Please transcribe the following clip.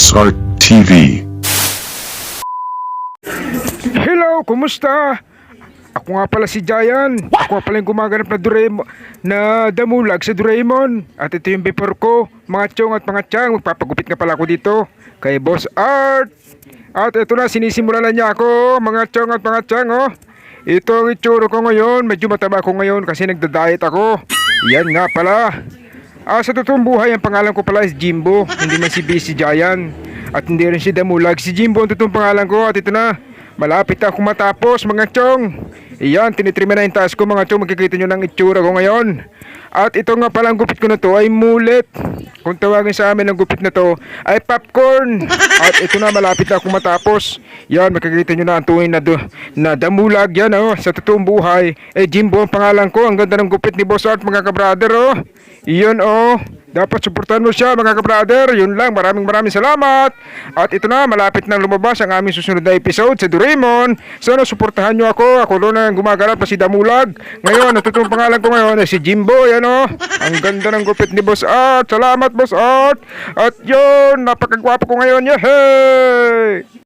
Boss Art TV. Hello, kumusta? Ako nga pala si Giant. Ako nga pala yung gumaganap na damulag sa Doraemon. At ito yung paper ko, mga chong at mga chang. Magpapagupit nga pala ako dito kay Boss Art. At ito na, sinisimulan na niya ako, mga chong at mga chang, oh. Ito ang itsura ko ngayon. Medyo mataba ako ngayon kasi nagda-diet ako. Yan nga pala. Sa totoong buhay, ang pangalan ko pala is Jimbo. Hindi man si BC Giant. At hindi rin si Damulag. Si Jimbo ang totoong pangalan ko. At ito na, malapit na akong matapos, mga chong. Iyan, tinitrima na yung taas ko, mga chong. Magkikita nyo ng itsura ko ngayon. At ito nga pala, ang gupit ko na to ay mullet. Kung tawagin sa amin ang gupit na to ay popcorn. At ito na, malapit na akong matapos. Yan, makikita nyo na ang tuwing na Damulag. Yan, oh, sa totoong buhay. Jimbo ang pangalan ko. Ang ganda ng gupit ni Boss Art, mga kabrader, oh. Iyon, oh. Dapat suportahan mo siya, mga kabrader. Yun lang, maraming salamat. At ito na, malapit nang lumabas ang aming susunod na episode sa Doraemon. Sana suportahan nyo ako. Ako doon ang gumaganap na si Damulag. Ngayon, ang totoong pangalan ko ngayon ay si Jimbo. Yan, oh. Ang ganda ng gupit ni Boss Art. Salamat, Boss Art. At yun, napakagwapo ko ngayon. Yehey!